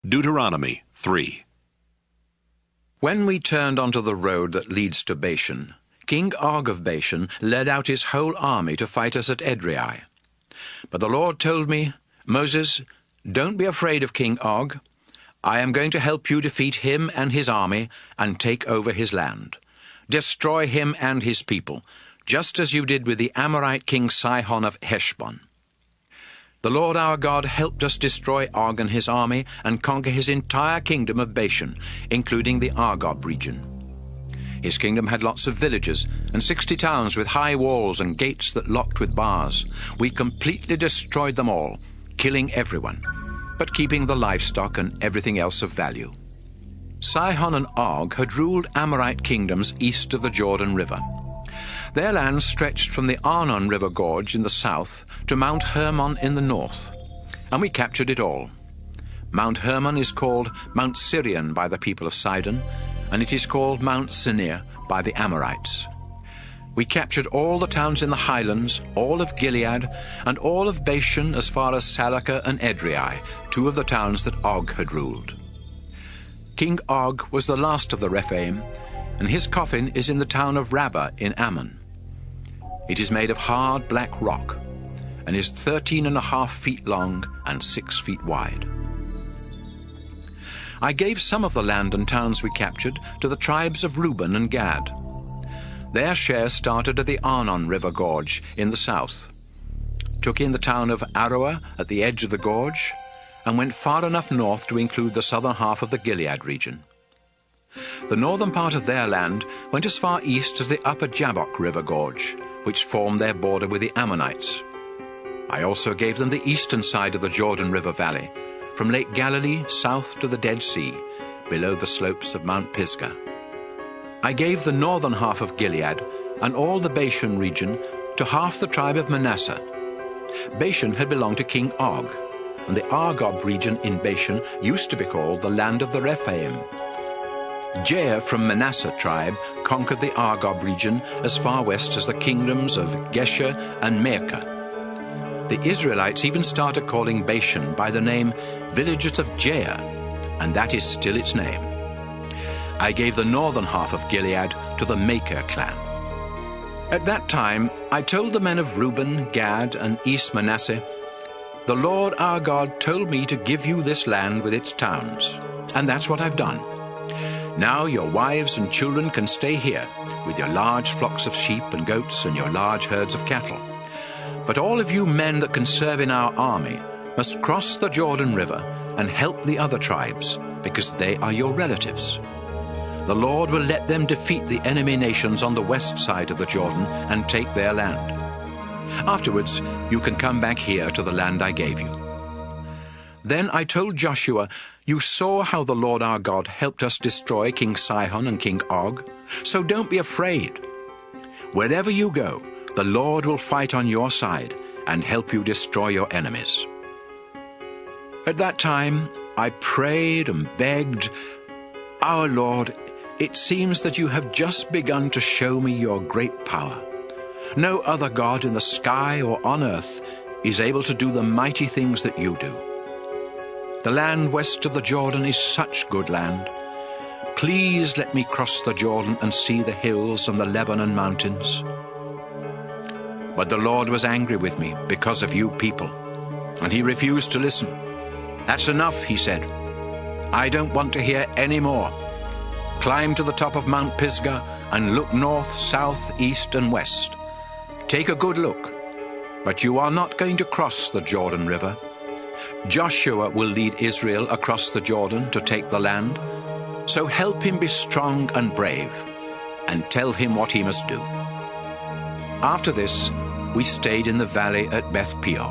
Deuteronomy 3. When we turned onto the road that leads to Bashan, King Og of Bashan led out his whole army to fight us at Edrei. But the Lord told me, "Moses, don't be afraid of King Og. I am going to help you defeat him and his army and take over his land. Destroy him and his people, just as you did with the Amorite king Sihon of Heshbon." The Lord our God helped us destroy Og and his army and conquer his entire kingdom of Bashan, including the Argob region. His kingdom had lots of villages and 60 towns with high walls and gates that locked with bars. We completely destroyed them all, killing everyone, but keeping the livestock and everything else of value. Sihon and Og had ruled Amorite kingdoms east of the Jordan River. Their land stretched from the Arnon River Gorge in the south to Mount Hermon in the north, and we captured it all. Mount Hermon is called Mount Sirion by the people of Sidon, and it is called Mount Sinir by the Amorites. We captured all the towns in the highlands, all of Gilead, and all of Bashan as far as Salakah and Edrei, 2 of the towns that Og had ruled. King Og was the last of the Rephaim, and his coffin is in the town of Rabbah in Ammon. It is made of hard black rock, and is 13.5 feet long and 6 feet wide. I gave some of the land and towns we captured to the tribes of Reuben and Gad. Their share started at the Arnon River Gorge in the south, took in the town of Aroer at the edge of the gorge, and went far enough north to include the southern half of the Gilead region. The northern part of their land went as far east as the upper Jabbok River Gorge, which formed their border with the Ammonites. I also gave them the eastern side of the Jordan River Valley, from Lake Galilee south to the Dead Sea, below the slopes of Mount Pisgah. I gave the northern half of Gilead and all the Bashan region to half the tribe of Manasseh. Bashan had belonged to King Og, and the Argob region in Bashan used to be called the land of the Rephaim. Jair from Manasseh tribe conquered the Argob region as far west as the kingdoms of Gesher and Maacah. The Israelites even started calling Bashan by the name Villages of Jair, and that is still its name. I gave the northern half of Gilead to the Maacah clan. At that time I told the men of Reuben, Gad, and East Manasseh, "The Lord our God told me to give you this land with its towns, and that's what I've done. Now your wives and children can stay here with your large flocks of sheep and goats and your large herds of cattle. But all of you men that can serve in our army must cross the Jordan River and help the other tribes, because they are your relatives. The Lord will let them defeat the enemy nations on the west side of the Jordan and take their land. Afterwards, you can come back here to the land I gave you." Then I told Joshua, "You saw how the Lord our God helped us destroy King Sihon and King Og, so don't be afraid. Wherever you go, the Lord will fight on your side and help you destroy your enemies." At that time, I prayed and begged, "Our Lord, it seems that you have just begun to show me your great power. No other God in the sky or on earth is able to do the mighty things that you do. The land west of the Jordan is such good land. Please let me cross the Jordan and see the hills and the Lebanon mountains." But the Lord was angry with me because of you people, and he refused to listen. "That's enough," he said. "I don't want to hear any more. Climb to the top of Mount Pisgah and look north, south, east, and west. Take a good look, but you are not going to cross the Jordan River. Joshua will lead Israel across the Jordan to take the land, so help him be strong and brave, and tell him what he must do." After this, we stayed in the valley at Beth Peor.